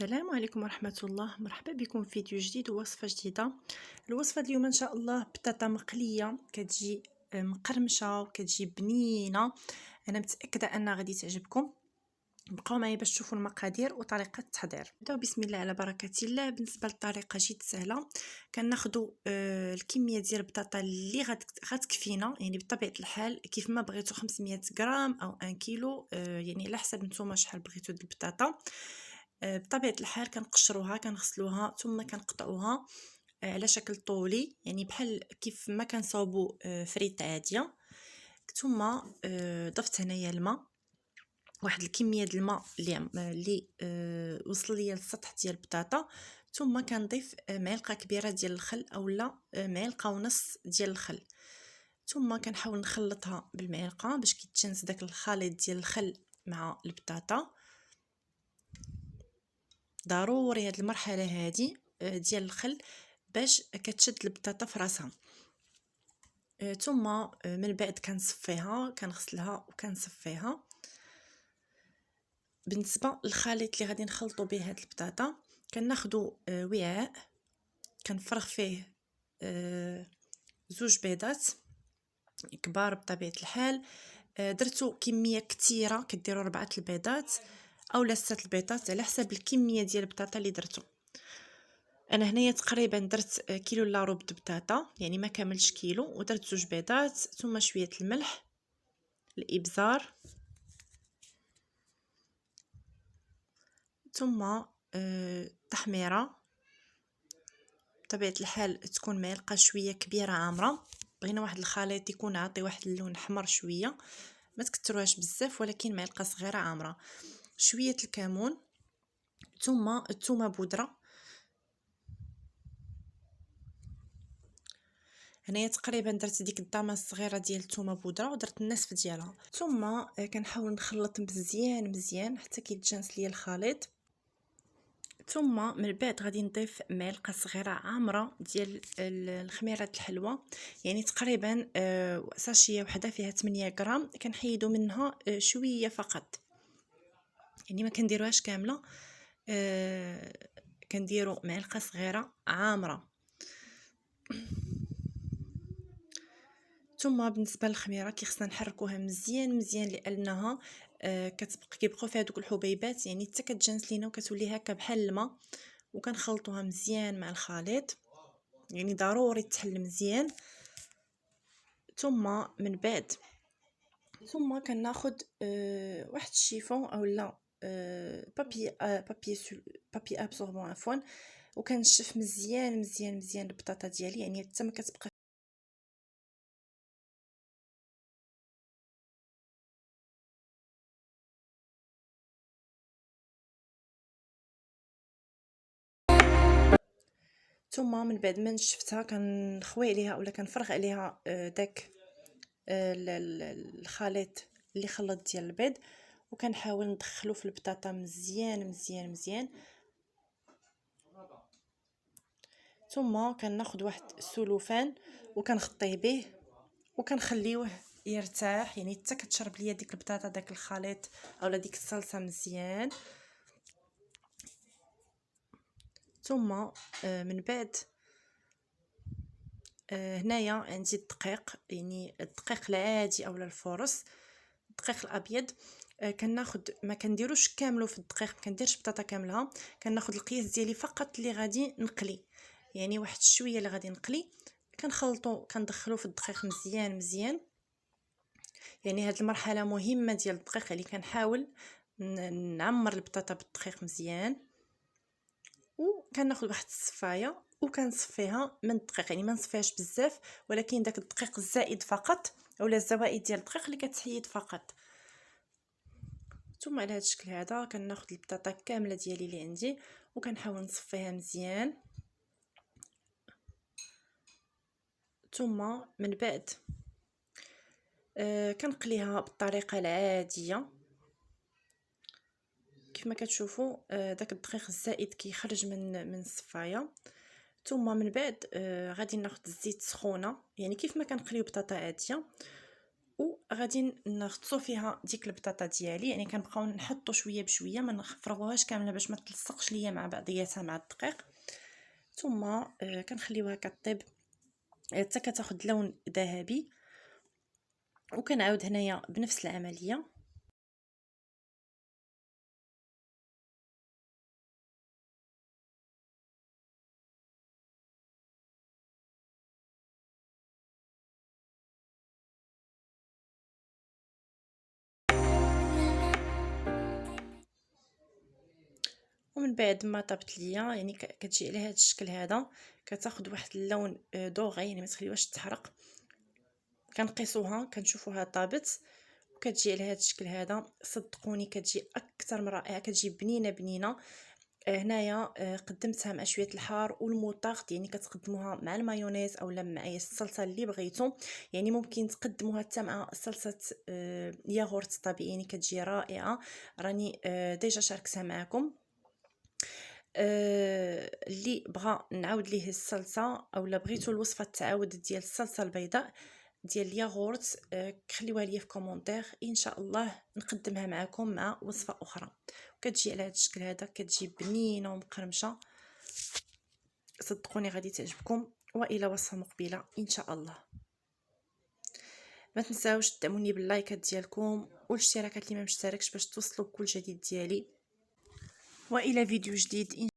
السلام عليكم ورحمة الله. مرحبا بكم في فيديو جديد ووصفة جديدة. الوصفة اليوم ان شاء الله بطاطا مقلية كتجي مقرمشة وكتجي بنينة. انا متأكدة انها غادي تعجبكم. بقاو معايا باش تشوفوا المقادير وطريقة التحضير. نبداو بسم الله على بركة الله. بالنسبة للطريقة جد سهلة. كناخدو الكمية ديال البطاطا اللي غتكفينا، يعني بطبيعة الحال كيف ما بغيتو 500 غرام او 1 كيلو، يعني على حسب نتوما شحال بغيتو د البطاطا. بطبيعة الحال كنقشروها كنغسلوها ثم كنقطعوها على شكل طولي، يعني بحال كيف ما كنصاوبو فريت عادية. ثم ضفت هنايا الماء، واحد الكميه د الماء اللي وصل ليا للسطح ديال البطاطا. ثم كنضيف معلقه كبيره ديال الخل اولا معلقه ونص ديال الخل. ثم كنحاول نخلطها بالمعلقه باش كيتجانس داك الخليط ديال الخل مع البطاطا. ضروري هاد المرحله هادي ديال الخل باش كتشد البطاطا في راسها. ثم من بعد كنصفيها، كنغسلها وكنصفيها. بالنسبه للخليط اللي غادي نخلطوا به هاد البطاطا، كناخذوا وعاء كنفرغ فيه زوج بيضات كبار بطبيعه الحال. درتو كميه كثيره، كديروا 4 البيضات اولا 6 البيضات على حسب الكميه ديال البطاطا اللي درتو. انا هنايا تقريبا درت كيلو الا ربع د بطاطا، يعني ما كاملش كيلو، ودرت زوج بيضات ثم شويه الملح، الابزار، ثم تحميره بطبيعه الحال تكون معلقه شويه كبيره عامره. بغينا واحد الخليط يكون عاطي واحد اللون احمر شويه، ما تكثروهاش بزاف ولكن معلقه صغيره عامره. شويه الكمون ثم الثومه بودره. هنايا تقريبا درت ديك الضامه الصغيره ديال الثومه بودره ودرت النصف ديالها. ثم كنحاول نخلط مزيان حتى كيتجانس ليا الخليط. ثم من بعد غادي نضيف معلقه صغيره عامره ديال الخميره الحلوه، يعني تقريبا ساشيه وحده فيها 8 غرام. كنحيدو منها شويه فقط، يعني ما كنديروهاش كامله. كنديروا معلقه صغيره عامره. ثم بالنسبه للخميره كيخصنا نحركوها مزيان لانها كيبقاو فيها دوك الحبيبات، يعني حتى كتجانس لينا وكتولي هكا بحال الماء. وكنخلطوها مزيان مع الخليط، يعني ضروري تحل مزيان. ثم من بعد كناخد واحد الشيفون اولا بابي ابسوربون عفوا، وكنشف مزيان البطاطا ديالي، يعني حتى ما كتبقى. ثم من بعد ما نشفتها كنخوي عليها اولا كنفرغ عليها داك الخليط اللي خلط ديال البيض، وكنحاول ندخلو في البطاطا مزيان. ثم كناخذ واحد السلوفان وكنغطيه به وكنخليوه يرتاح، يعني حتى كتشرب ليا ديك البطاطا داك الخليط اولا ديك الصلصه مزيان. ثم من بعد هنايا عندي الدقيق، يعني الدقيق العادي اولا الفورص، الدقيق الابيض. كناخذ ما كنديروش كامله في الدقيق، ما كنديرش بطاطا كاملها، كناخذ القياس ديالي فقط اللي غادي نقلي، يعني واحد شويه اللي غادي نقلي. كنخلطو كندخلو في الدقيق مزيان. يعني هاد المرحله مهمه ديال الدقيق، اللي كنحاول نعمر البطاطا بالدقيق مزيان. وكناخذ واحد الصفايه وكنصفيها من الدقيق، يعني ما نصفيهاش بزاف، ولكن داك الدقيق الزائد فقط اولا الزوائد ديال الدقيق اللي كتحيد فقط. ثم على هذا الشكل هذا كناخذ البطاطا كامله ديالي اللي عندي وكنحاول نصفيها مزيان. ثم من بعد كنقليها بالطريقه العاديه كيف ما كتشوفوا. داك الدقيق الزائد كيخرج من الصفايه. ثم من بعد غادي ناخذ الزيت سخونه، يعني كيف ما كنقليو بطاطا عاديه، وغادي نغطسو فيها ديك البطاطا ديالي، يعني كنبقاو نحطو شويه بشويه، ما نخفرغوهاش كامله باش ما تلصقش ليا مع بعضياتها مع الدقيق. ثم كنخليوها كطيب حتى كتاخد لون ذهبي، وكنعاود هنايا بنفس العمليه. ومن بعد ما طابت ليا، يعني كتجي على هذا الشكل هذا، كتاخد واحد اللون دوغي، يعني ما تخليوهاش تحرق. كنقيسوها كنشوفوها طابت، وكتجي على هذا الشكل هذا. صدقوني كتجي اكثر من رائعه، كتجي بنينه بنينه. هنايا قدمتها مع شويه الحار والموطارد، يعني كتقدموها مع المايونيز اولا مع اي الصلصه اللي بغيتو. يعني ممكن تقدموها حتى مع صلصه ياغورت طبيعي، يعني كتجي رائعه. راني ديجا شاركتها معكم. اللي بغى نعاود ليه الصلصه اولا بغيتو الوصفه التعاود ديال الصلصه البيضاء ديال الياغورت، خليوها لي في كومونتير، ان شاء الله نقدمها معكم مع وصفه اخرى. وكتجي على هذا الشكل هذا، كتجي بنينه ومقرمشه. صدقوني غادي تعجبكم، والى وصفه مقبله ان شاء الله. ما تنساوش تدعموني باللايكات ديالكم والاشتراكات اللي ما مشتركش باش توصلوا بكل جديد ديالي، والى فيديو جديد.